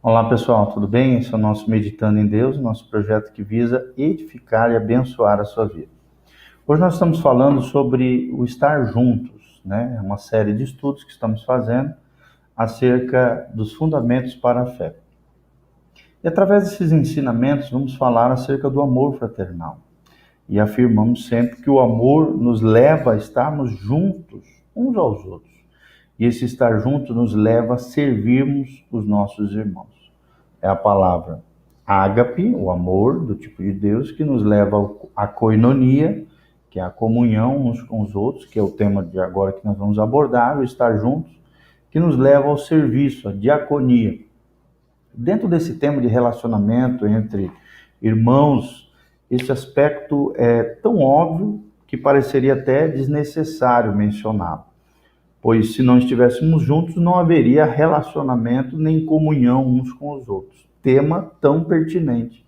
Olá pessoal, tudo bem? Esse é o nosso Meditando em Deus, nosso projeto que visa edificar e abençoar a sua vida. Hoje nós estamos falando sobre o estar juntos, né? É uma série de estudos que estamos fazendo acerca dos fundamentos para a fé. E através desses ensinamentos vamos falar acerca do amor fraternal. E afirmamos sempre que o amor nos leva a estarmos juntos uns aos outros. E esse estar junto nos leva a servirmos os nossos irmãos. É a palavra ágape, o amor do tipo de Deus, que nos leva à koinonia, que é a comunhão uns com os outros, que é o tema de agora que nós vamos abordar, o estar juntos, que nos leva ao serviço, à diaconia. Dentro desse tema de relacionamento entre irmãos, esse aspecto é tão óbvio que pareceria até desnecessário mencioná-lo, pois se não estivéssemos juntos, não haveria relacionamento nem comunhão uns com os outros. Tema tão pertinente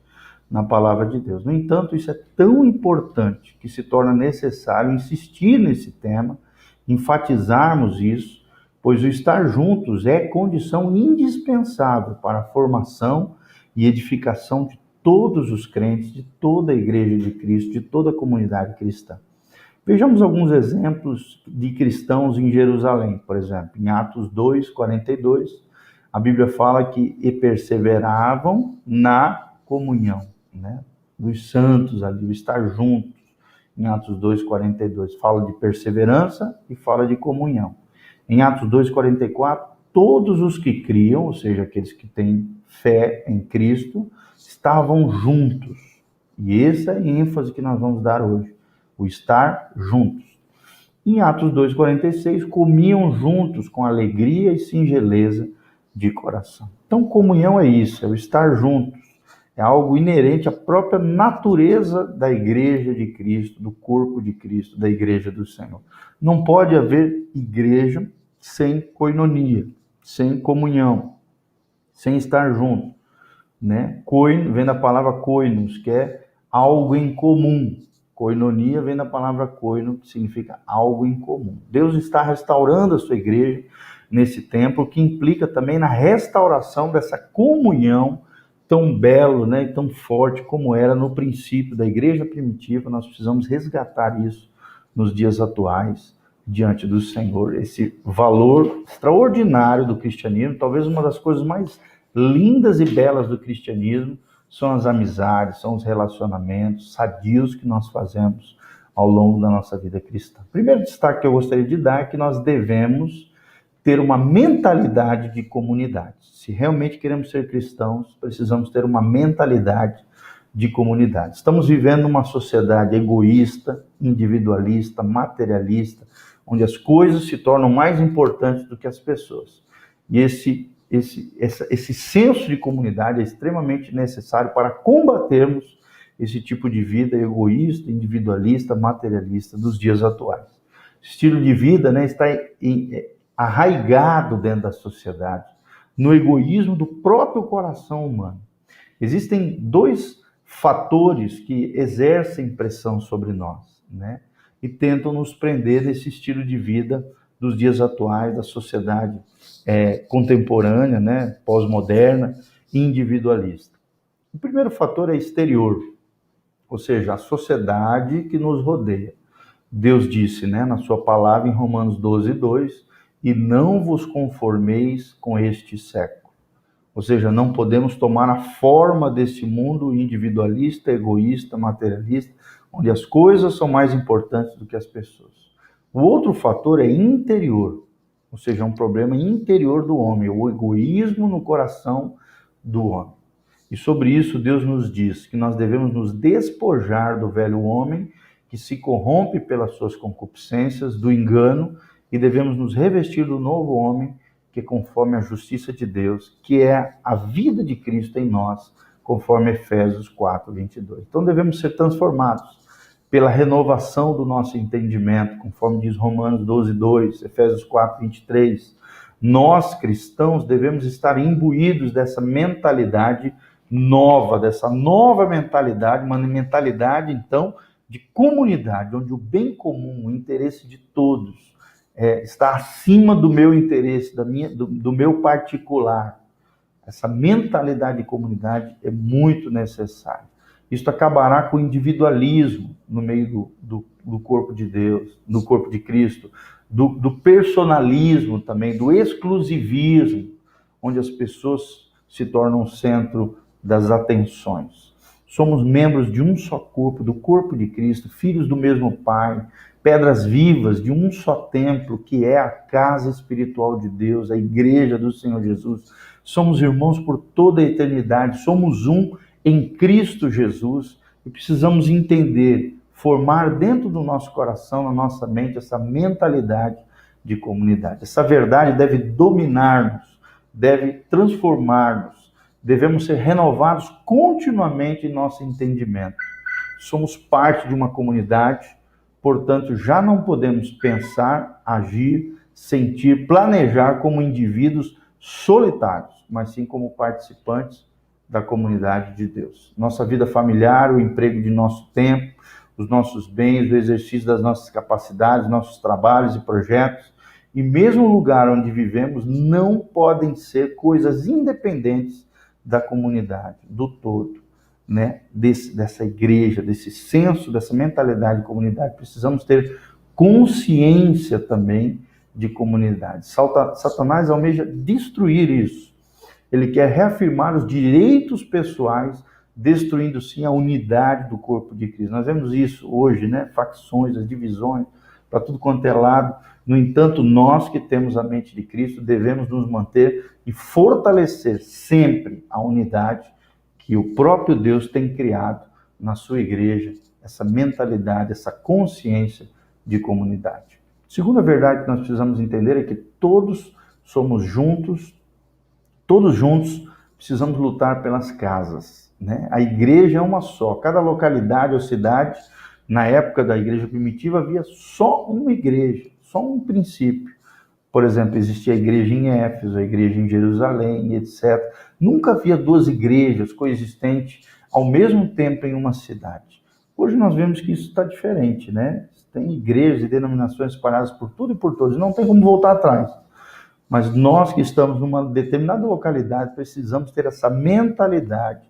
na palavra de Deus. No entanto, isso é tão importante que se torna necessário insistir nesse tema, enfatizarmos isso, pois o estar juntos é condição indispensável para a formação e edificação de todos os crentes, de toda a Igreja de Cristo, de toda a comunidade cristã. Vejamos alguns exemplos de cristãos em Jerusalém, por exemplo, em Atos 2:42, a Bíblia fala que e perseveravam na comunhão, né, dos santos ali, o estar juntos. Em Atos 2:42 fala de perseverança e fala de comunhão. Em Atos 2:44, todos os que criam, ou seja, aqueles que têm fé em Cristo, estavam juntos. E essa é a ênfase que nós vamos dar hoje, o estar juntos. Em Atos 2:46, comiam juntos com alegria e singeleza de coração. Então, comunhão é isso, é o estar juntos. É algo inerente à própria natureza da igreja de Cristo, do corpo de Cristo, da igreja do Senhor. Não pode haver igreja sem koinonia, sem comunhão, sem estar junto, né? Koin vem da palavra koinos, que é algo em comum. Koinonia vem da palavra koino, que significa algo em comum. Deus está restaurando a sua igreja nesse tempo, que implica também na restauração dessa comunhão tão belo, né, e tão forte como era no princípio da igreja primitiva. Nós precisamos resgatar isso nos dias atuais, diante do Senhor, esse valor extraordinário do cristianismo. Talvez uma das coisas mais lindas e belas do cristianismo são as amizades, são os relacionamentos sadios que nós fazemos ao longo da nossa vida cristã. O primeiro destaque que eu gostaria de dar é que nós devemos ter uma mentalidade de comunidade. Se realmente queremos ser cristãos, precisamos ter uma mentalidade de comunidade. Estamos vivendo uma sociedade egoísta, individualista, materialista, onde as coisas se tornam mais importantes do que as pessoas. E esse senso de comunidade é extremamente necessário para combatermos esse tipo de vida egoísta, individualista, materialista dos dias atuais. Esse estilo de vida, né, está arraigado dentro da sociedade, no egoísmo do próprio coração humano. Existem dois fatores que exercem pressão sobre nós, né, e tentam nos prender nesse estilo de vida dos dias atuais, da sociedade contemporânea, né, pós-moderna, individualista. O primeiro fator é exterior, ou seja, a sociedade que nos rodeia. Deus disse, né, na sua palavra em Romanos 12:2, e não vos conformeis com este século. Ou seja, não podemos tomar a forma desse mundo individualista, egoísta, materialista, onde as coisas são mais importantes do que as pessoas. O outro fator é interior, ou seja, é um problema interior do homem, o egoísmo no coração do homem. E sobre isso Deus nos diz que nós devemos nos despojar do velho homem que se corrompe pelas suas concupiscências, do engano, e devemos nos revestir do novo homem, que é conforme a justiça de Deus, que é a vida de Cristo em nós, conforme Efésios 4:22. Então devemos ser transformados pela renovação do nosso entendimento, conforme diz Romanos 12:2, Efésios 4:23. Nós, cristãos, devemos estar imbuídos dessa mentalidade nova, dessa nova mentalidade, uma mentalidade, então, de comunidade, onde o bem comum, o interesse de todos, está acima do meu interesse, do meu particular. essa mentalidade de comunidade é muito necessária. Isso acabará com o individualismo no meio do corpo de Deus, do corpo de Cristo, do personalismo também, do exclusivismo, onde as pessoas se tornam o centro das atenções. Somos membros de um só corpo, do corpo de Cristo, filhos do mesmo Pai, pedras vivas de um só templo, que é a casa espiritual de Deus, a igreja do Senhor Jesus. Somos irmãos por toda a eternidade, somos um em Cristo Jesus, e precisamos entender, formar dentro do nosso coração, na nossa mente, essa mentalidade de comunidade. Essa verdade deve dominar-nos, deve transformar-nos, devemos ser renovados continuamente em nosso entendimento. Somos parte de uma comunidade, portanto, já não podemos pensar, agir, sentir, planejar como indivíduos solitários, mas sim como participantes da comunidade de Deus. Nossa vida familiar, o emprego de nosso tempo, os nossos bens, o exercício das nossas capacidades, nossos trabalhos e projetos, e mesmo o lugar onde vivemos, não podem ser coisas independentes da comunidade, do todo, né? Dessa igreja, desse senso, dessa mentalidade de comunidade. Precisamos ter consciência também de comunidade. Satanás almeja destruir isso. Ele quer reafirmar os direitos pessoais, destruindo sim a unidade do corpo de Cristo. Nós vemos isso hoje, né? Facções, as divisões, para tudo quanto é lado. No entanto, nós que temos a mente de Cristo, devemos nos manter e fortalecer sempre a unidade que o próprio Deus tem criado na sua igreja, essa mentalidade, essa consciência de comunidade. Segunda verdade que nós precisamos entender é que todos somos juntos, todos juntos precisamos lutar pelas casas, né? A igreja é uma só. Cada localidade ou cidade, na época da igreja primitiva, havia só uma igreja, só um princípio. Por exemplo, existia a igreja em Éfeso, a igreja em Jerusalém, etc. Nunca havia duas igrejas coexistentes ao mesmo tempo em uma cidade. Hoje nós vemos que isso está diferente, né? Tem igrejas e denominações espalhadas por tudo e por todos, não tem como voltar atrás. Mas nós que estamos numa determinada localidade precisamos ter essa mentalidade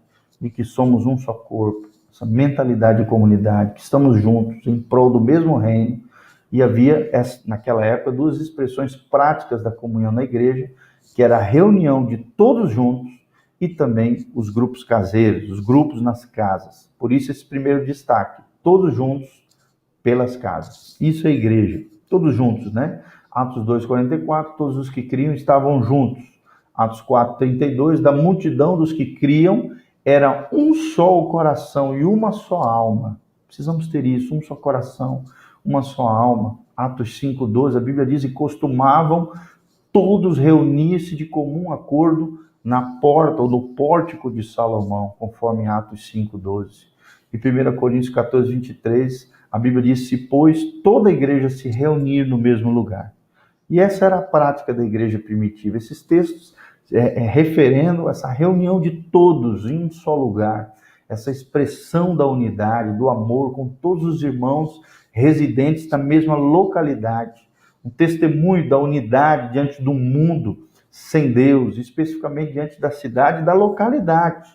de que somos um só corpo, essa mentalidade de comunidade, que estamos juntos em prol do mesmo reino. E havia, naquela época, duas expressões práticas da comunhão na igreja, que era a reunião de todos juntos e também os grupos caseiros, os grupos nas casas. Por isso esse primeiro destaque, todos juntos pelas casas. Isso é igreja, todos juntos, né? Atos 2:44, todos os que criam estavam juntos. Atos 4:32, da multidão dos que criam, era um só o coração e uma só alma. Precisamos ter isso, um só coração, uma só alma. Atos 5:12, a Bíblia diz, e costumavam todos reunir-se de comum acordo na porta ou no pórtico de Salomão, conforme Atos 5:12. E 1 Coríntios 14:23, a Bíblia diz, se pois toda a igreja se reunir no mesmo lugar. E essa era a prática da igreja primitiva. Esses textos referendo essa reunião de todos em um só lugar, essa expressão da unidade, do amor com todos os irmãos residentes na mesma localidade, um testemunho da unidade diante do mundo sem Deus, especificamente diante da cidade e da localidade.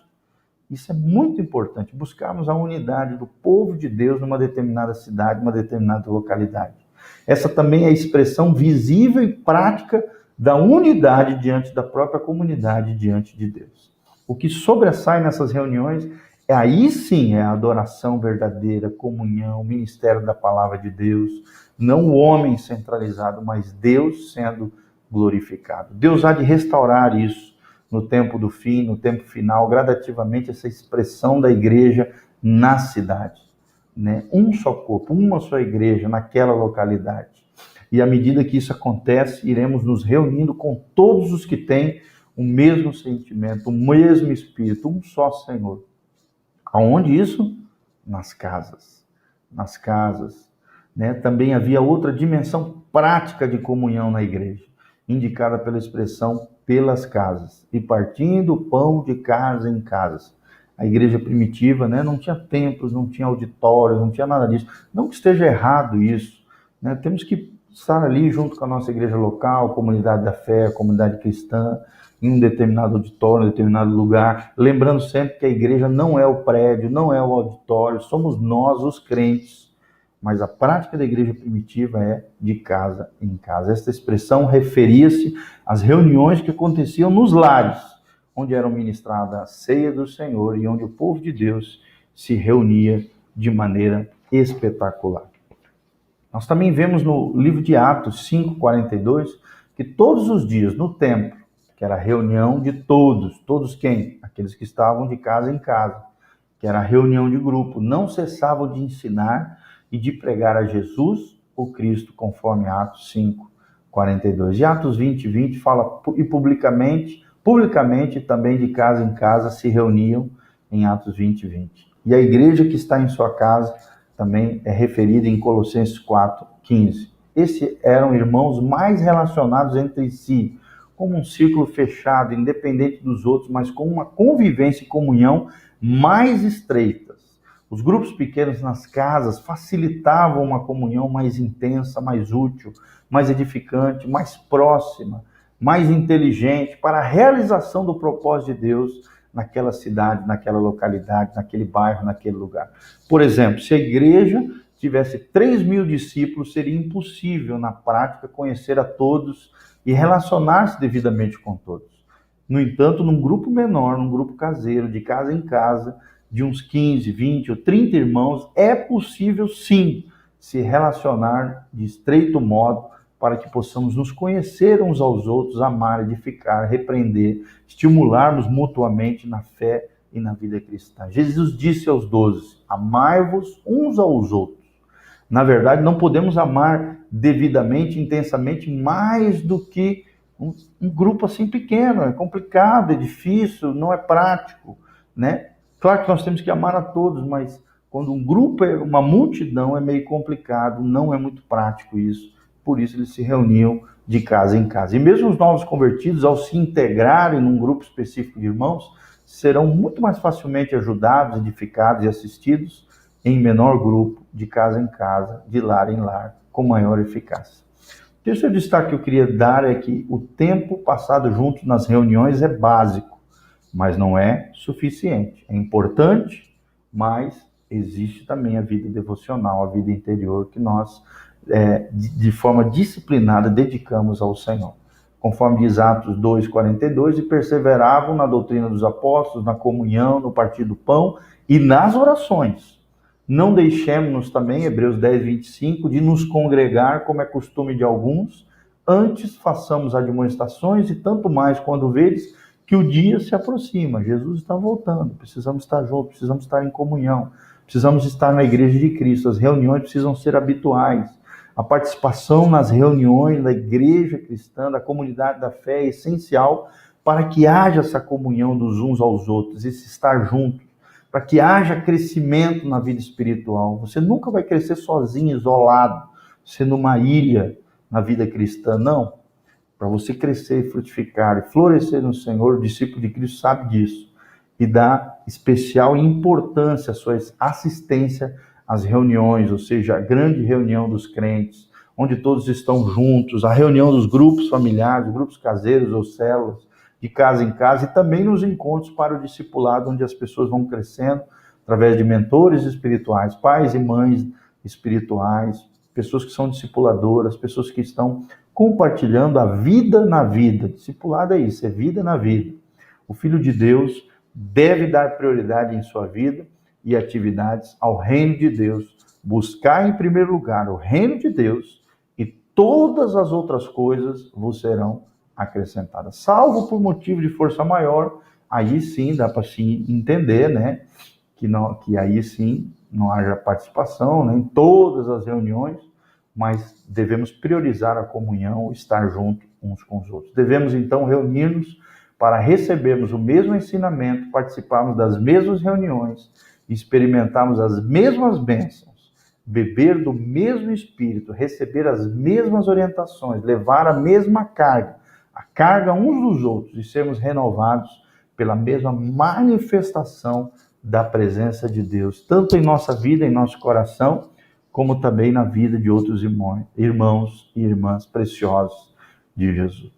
Isso é muito importante, buscarmos a unidade do povo de Deus numa determinada cidade, numa determinada localidade. Essa também é a expressão visível e prática da unidade diante da própria comunidade, diante de Deus. O que sobressai nessas reuniões, aí sim é a adoração verdadeira, comunhão, o ministério da palavra de Deus, não o homem centralizado, mas Deus sendo glorificado. Deus há de restaurar isso no tempo do fim, no tempo final, gradativamente, essa expressão da igreja na cidade, né? Um só corpo, uma só igreja naquela localidade. E à medida que isso acontece, iremos nos reunindo com todos os que têm o mesmo sentimento, o mesmo Espírito, um só Senhor. Aonde isso? Nas casas. Nas casas, né? Também havia outra dimensão prática de comunhão na igreja, indicada pela expressão pelas casas, e partindo o pão de casa em casas. A igreja primitiva, né, não tinha templos, não tinha auditórios, não tinha nada disso. Não que esteja errado isso, né? Temos que estar ali junto com a nossa igreja local, a comunidade da fé, a comunidade cristã, em um determinado auditório, em um determinado lugar, lembrando sempre que a igreja não é o prédio, não é o auditório, somos nós, os crentes. Mas a prática da igreja primitiva é de casa em casa. Esta expressão referia-se às reuniões que aconteciam nos lares, onde era ministrada a ceia do Senhor e onde o povo de Deus se reunia de maneira espetacular. Nós também vemos no livro de Atos 5:42, que todos os dias no templo, que era a reunião de todos quem? Aqueles que estavam de casa em casa, que era a reunião de grupo, não cessavam de ensinar e de pregar a Jesus, o Cristo, conforme Atos 5:42. E Atos 20:20 fala, e publicamente também de casa em casa se reuniam em Atos 20:20. E a igreja que está em sua casa também é referida em Colossenses 4:15. Esses eram irmãos mais relacionados entre si, como um círculo fechado, independente dos outros, mas com uma convivência e comunhão mais estreitas. Os grupos pequenos nas casas facilitavam uma comunhão mais intensa, mais útil, mais edificante, mais próxima, mais inteligente para a realização do propósito de Deus naquela cidade, naquela localidade, naquele bairro, naquele lugar. Por exemplo, se a igreja tivesse 3.000 discípulos, seria impossível, na prática, conhecer a todos e relacionar-se devidamente com todos. No entanto, num grupo menor, num grupo caseiro, de casa em casa, de uns 15, 20 ou 30 irmãos, é possível, sim, se relacionar de estreito modo para que possamos nos conhecer uns aos outros, amar, edificar, repreender, estimularmos mutuamente na fé e na vida cristã. Jesus disse aos 12, amai-vos uns aos outros. Na verdade, não podemos amar devidamente, intensamente, mais do que um grupo assim pequeno. É complicado, é difícil, não é prático, né? Claro que nós temos que amar a todos, mas quando um grupo é uma multidão, é meio complicado, não é muito prático isso. Por isso eles se reuniam de casa em casa. E mesmo os novos convertidos, ao se integrarem num grupo específico de irmãos, serão muito mais facilmente ajudados, edificados e assistidos em menor grupo, de casa em casa, de lar em lar, com maior eficácia. O terceiro destaque que eu queria dar é que o tempo passado junto nas reuniões é básico, mas não é suficiente. É importante, mas existe também a vida devocional, a vida interior que nós, de forma disciplinada, dedicamos ao Senhor. Conforme diz Atos 2:42, e perseveravam na doutrina dos apóstolos, na comunhão, no partir do pão e nas orações. Não deixemos também, Hebreus 10:25, de nos congregar, como é costume de alguns, antes façamos admoestações e tanto mais quando vedes que o dia se aproxima. Jesus está voltando, precisamos estar juntos, precisamos estar em comunhão, precisamos estar na igreja de Cristo, as reuniões precisam ser habituais. A participação nas reuniões da igreja cristã, da comunidade da fé é essencial para que haja essa comunhão dos uns aos outros, esse estar juntos, para que haja crescimento na vida espiritual. Você nunca vai crescer sozinho, isolado, sendo uma ilha na vida cristã, não. Para você crescer, frutificar e florescer no Senhor, o discípulo de Cristo sabe disso e dá especial importância à sua assistência às reuniões, ou seja, a grande reunião dos crentes, onde todos estão juntos, a reunião dos grupos familiares, grupos caseiros ou células, de casa em casa, e também nos encontros para o discipulado, onde as pessoas vão crescendo através de mentores espirituais, pais e mães espirituais, pessoas que são discipuladoras, pessoas que estão compartilhando a vida na vida. Discipulado é isso, é vida na vida. O Filho de Deus deve dar prioridade em sua vida e atividades ao reino de Deus, buscar em primeiro lugar o reino de Deus e todas as outras coisas vos serão acrescentadas. Salvo por motivo de força maior, aí sim dá para se entender, né, que aí sim não haja participação, né, em todas as reuniões, mas devemos priorizar a comunhão, estar junto uns com os outros. Devemos então reunir-nos para recebermos o mesmo ensinamento, participarmos das mesmas reuniões, experimentarmos as mesmas bênçãos, beber do mesmo Espírito, receber as mesmas orientações, levar a mesma carga, a carga uns dos outros e sermos renovados pela mesma manifestação da presença de Deus, tanto em nossa vida, em nosso coração, como também na vida de outros irmãos e irmãs preciosos de Jesus.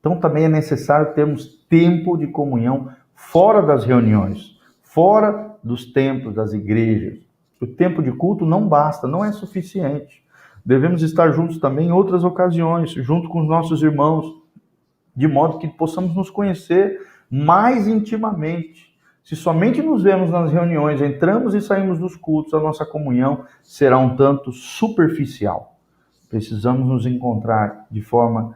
Então também é necessário termos tempo de comunhão fora das reuniões, fora dos templos, das igrejas. O tempo de culto não basta, não é suficiente. Devemos estar juntos também em outras ocasiões, junto com os nossos irmãos, de modo que possamos nos conhecer mais intimamente. Se somente nos vemos nas reuniões, entramos e saímos dos cultos, a nossa comunhão será um tanto superficial. Precisamos nos encontrar de forma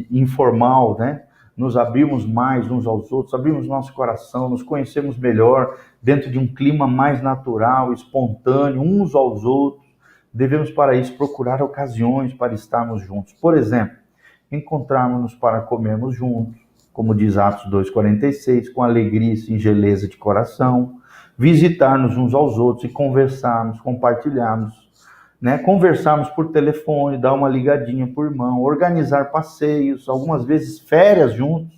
informal, né? Nos abrirmos mais uns aos outros, abrirmos nosso coração, nos conhecemos melhor, dentro de um clima mais natural, espontâneo, uns aos outros. Devemos, para isso, procurar ocasiões para estarmos juntos. Por exemplo, encontrarmos-nos para comermos juntos, como diz Atos 2,46, com alegria e singeleza de coração, visitar-nos uns aos outros e conversarmos, compartilharmos, né? Conversarmos por telefone, dar uma ligadinha por irmão, organizar passeios, algumas vezes férias juntos,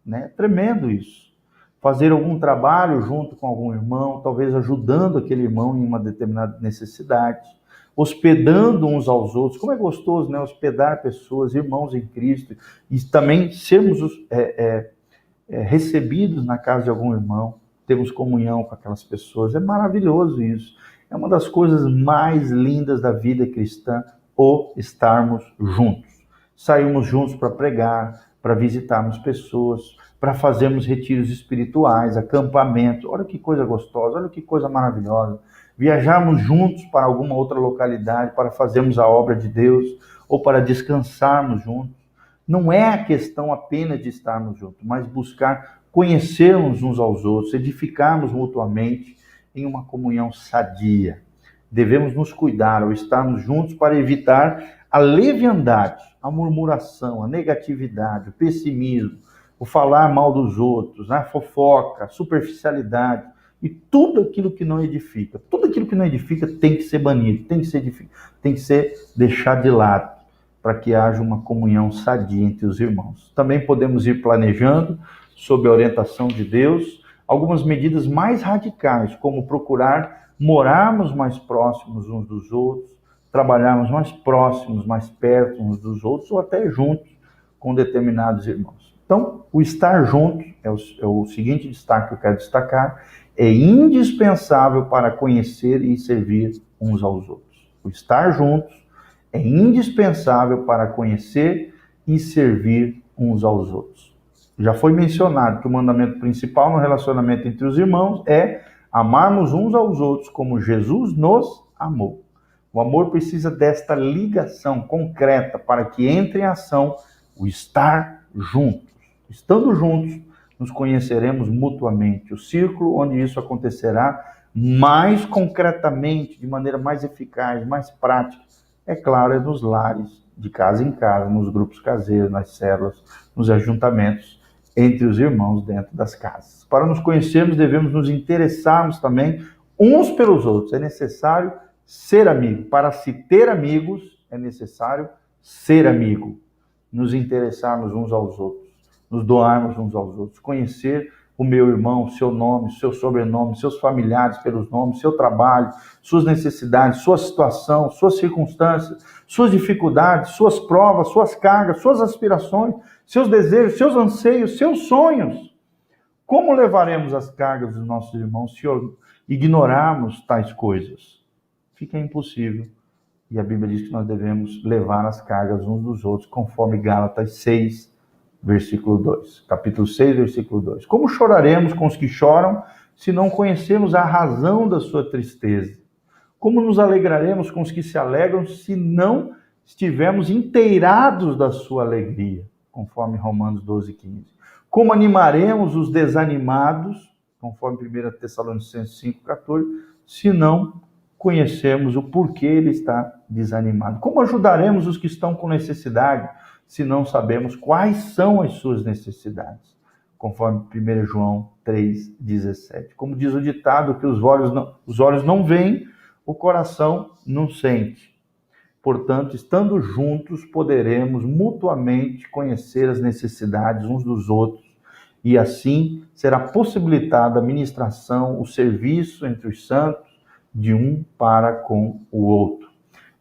né? Tremendo isso. Fazer algum trabalho junto com algum irmão, talvez ajudando aquele irmão em uma determinada necessidade, hospedando uns aos outros. Como é gostoso, né? Hospedar pessoas, irmãos em Cristo, e também sermos recebidos na casa de algum irmão, termos comunhão com aquelas pessoas. É maravilhoso isso. É uma das coisas mais lindas da vida cristã, o estarmos juntos. Saímos juntos para pregar, para visitarmos pessoas, para fazermos retiros espirituais, acampamentos. Olha que coisa gostosa, olha que coisa maravilhosa. Viajarmos juntos para alguma outra localidade, para fazermos a obra de Deus, ou para descansarmos juntos. Não é a questão apenas de estarmos juntos, mas buscar conhecermos uns aos outros, edificarmos mutuamente em uma comunhão sadia. Devemos nos cuidar ao estarmos juntos para evitar a leviandade, a murmuração, a negatividade, o pessimismo, o falar mal dos outros, a fofoca, a superficialidade e tudo aquilo que não edifica. Tudo aquilo que não edifica tem que ser banido, tem que ser deixado de lado, para que haja uma comunhão sadia entre os irmãos. Também podemos ir planejando, sob a orientação de Deus, algumas medidas mais radicais, como procurar morarmos mais próximos uns dos outros, trabalharmos mais próximos, mais perto uns dos outros, ou até juntos com determinados irmãos. Então, o estar junto é o seguinte destaque que eu quero destacar: é indispensável para conhecer e servir uns aos outros. O estar juntos é indispensável para conhecer e servir uns aos outros. Já foi mencionado que o mandamento principal no relacionamento entre os irmãos é amarmos uns aos outros como Jesus nos amou. O amor precisa desta ligação concreta para que entre em ação o estar juntos. Estando juntos, nos conheceremos mutuamente. O círculo onde isso acontecerá mais concretamente, de maneira mais eficaz, mais prática, é claro, é nos lares, de casa em casa, nos grupos caseiros, nas células, nos ajuntamentos entre os irmãos dentro das casas. Para nos conhecermos, devemos nos interessarmos também uns pelos outros. É necessário ser amigo. Para se ter amigos, é necessário ser amigo. Nos interessarmos uns aos outros, nos doarmos uns aos outros, conhecer o meu irmão, seu nome, seu sobrenome, seus familiares pelos nomes, seu trabalho, suas necessidades, sua situação, suas circunstâncias, suas dificuldades, suas provas, suas cargas, suas aspirações, seus desejos, seus anseios, seus sonhos. Como levaremos as cargas dos nossos irmãos se ignorarmos tais coisas? Fica impossível. E a Bíblia diz que nós devemos levar as cargas uns dos outros, conforme Gálatas 6, versículo 2. Capítulo 6, versículo 2. Como choraremos com os que choram, se não conhecermos a razão da sua tristeza? Como nos alegraremos com os que se alegram, se não estivermos inteirados da sua alegria? Conforme Romanos 12, 15. Como animaremos os desanimados? Conforme 1 Tessalonicenses 5, 14. Se não conhecermos o porquê ele está desanimado? Como ajudaremos os que estão com necessidade, se não sabemos quais são as suas necessidades? Conforme 1 João 3,17. Como diz o ditado, que os olhos não veem, o coração não sente. Portanto, estando juntos, poderemos mutuamente conhecer as necessidades uns dos outros, e assim será possibilitada a ministração, o serviço entre os santos, de um para com o outro.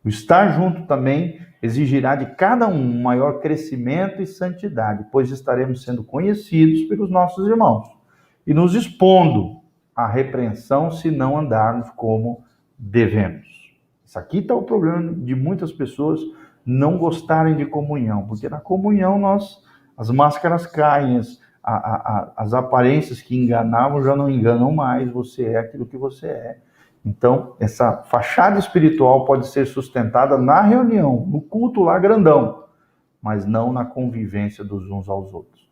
O estar junto também exigirá de cada um maior crescimento e santidade, pois estaremos sendo conhecidos pelos nossos irmãos e nos expondo à repreensão se não andarmos como devemos. Isso aqui está o problema de muitas pessoas não gostarem de comunhão, porque na comunhão as máscaras caem, as aparências que enganavam já não enganam mais, você é aquilo que você é. Então, essa fachada espiritual pode ser sustentada na reunião, no culto lá grandão, mas não na convivência dos uns aos outros.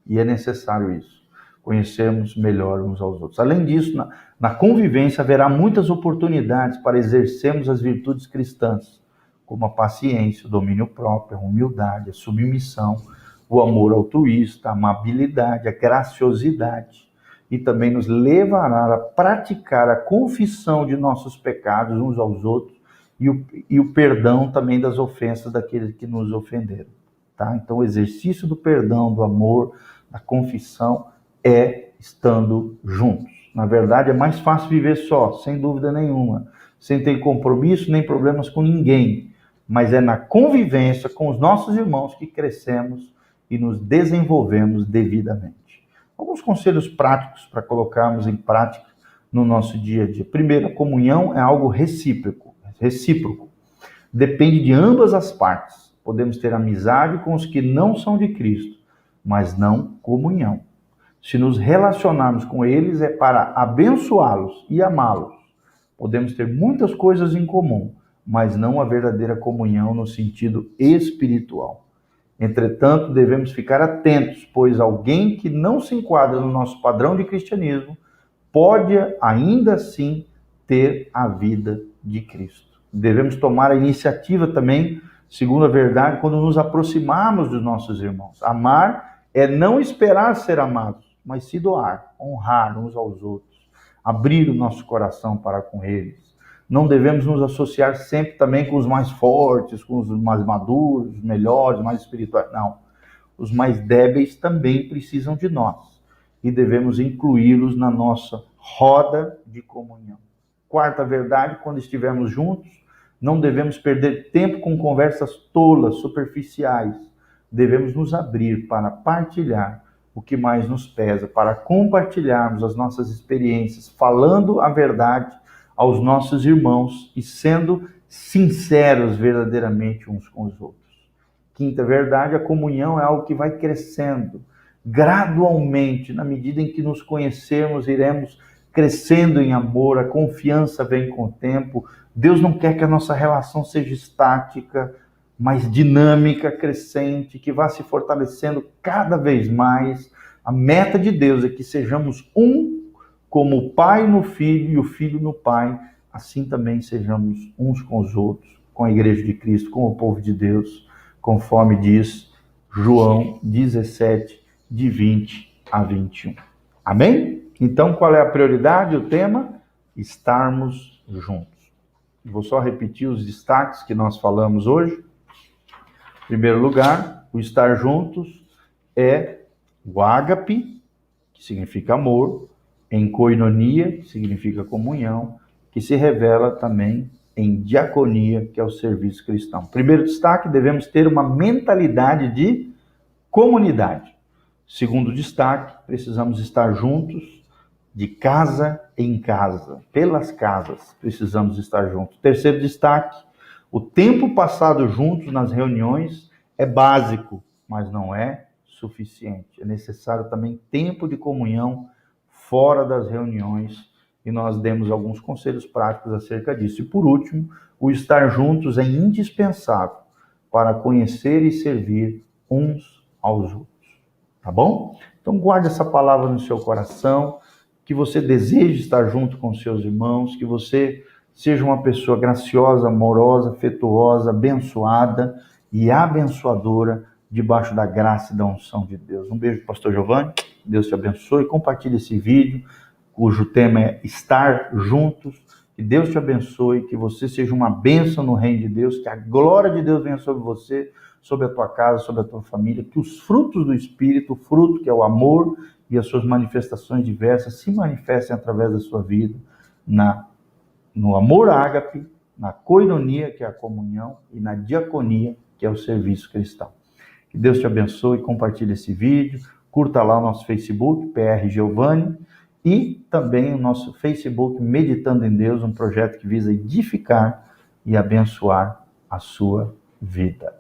E é necessário isso, conhecermos melhor uns aos outros. Além disso, na convivência haverá muitas oportunidades para exercermos as virtudes cristãs, como a paciência, o domínio próprio, a humildade, a submissão, o amor altruísta, a amabilidade, a graciosidade. E também nos levará a praticar a confissão de nossos pecados uns aos outros e o perdão também das ofensas daqueles que nos ofenderam. Tá? Então, o exercício do perdão, do amor, da confissão é estando juntos. Na verdade, é mais fácil viver só, sem dúvida nenhuma, sem ter compromisso nem problemas com ninguém. Mas é na convivência com os nossos irmãos que crescemos e nos desenvolvemos devidamente. Alguns conselhos práticos para colocarmos em prática no nosso dia a dia. Primeiro, a comunhão é algo recíproco. Depende de ambas as partes. Podemos ter amizade com os que não são de Cristo, mas não comunhão. Se nos relacionarmos com eles é para abençoá-los e amá-los. Podemos ter muitas coisas em comum, mas não a verdadeira comunhão no sentido espiritual. Entretanto, devemos ficar atentos, pois alguém que não se enquadra no nosso padrão de cristianismo pode ainda assim ter a vida de Cristo. Devemos tomar a iniciativa também, segundo a verdade, quando nos aproximarmos dos nossos irmãos. Amar é não esperar ser amados, mas se doar, honrar uns aos outros, abrir o nosso coração para com eles. Não devemos nos associar sempre também com os mais fortes, com os mais maduros, melhores, mais espirituais. Não. Os mais débeis também precisam de nós. E devemos incluí-los na nossa roda de comunhão. Quarta verdade, quando estivermos juntos, não devemos perder tempo com conversas tolas, superficiais. Devemos nos abrir para partilhar o que mais nos pesa, para compartilharmos as nossas experiências, falando a verdade aos nossos irmãos e sendo sinceros verdadeiramente uns com os outros. Quinta verdade, a comunhão é algo que vai crescendo gradualmente, na medida em que nos conhecermos, iremos crescendo em amor, a confiança vem com o tempo. Deus não quer que a nossa relação seja estática, mas dinâmica, crescente, que vá se fortalecendo cada vez mais. A meta de Deus é que sejamos um, como o Pai no Filho e o Filho no Pai, assim também sejamos uns com os outros, com a Igreja de Cristo, com o povo de Deus, conforme diz João 17, de 20 a 21. Amém? Então, qual é a prioridade, o tema? Estarmos juntos. Vou só repetir os destaques que nós falamos hoje. Em primeiro lugar, o estar juntos é o ágape, que significa amor, em koinonia, que significa comunhão, que se revela também em diaconia, que é o serviço cristão. Primeiro destaque, devemos ter uma mentalidade de comunidade. Segundo destaque, precisamos estar juntos, de casa em casa, pelas casas, precisamos estar juntos. Terceiro destaque, o tempo passado juntos nas reuniões é básico, mas não é suficiente. É necessário também tempo de comunhão fora das reuniões, e nós demos alguns conselhos práticos acerca disso. E por último, o estar juntos é indispensável para conhecer e servir uns aos outros. Tá bom? Então guarde essa palavra no seu coração, que você deseje estar junto com seus irmãos, que você seja uma pessoa graciosa, amorosa, afetuosa, abençoada e abençoadora debaixo da graça e da unção de Deus. Um beijo, pastor Giovanni. Deus te abençoe. Compartilhe esse vídeo, cujo tema é estar juntos. Que Deus te abençoe, que você seja uma bênção no reino de Deus, que a glória de Deus venha sobre você, sobre a tua casa, sobre a tua família, que os frutos do Espírito, o fruto que é o amor e as suas manifestações diversas, se manifestem através da sua vida, no amor ágape, na coinonia, que é a comunhão, e na diaconia, que é o serviço cristão. Que Deus te abençoe, compartilhe esse vídeo, curta lá o nosso Facebook, PR Giovanni, e também o nosso Facebook Meditando em Deus, um projeto que visa edificar e abençoar a sua vida.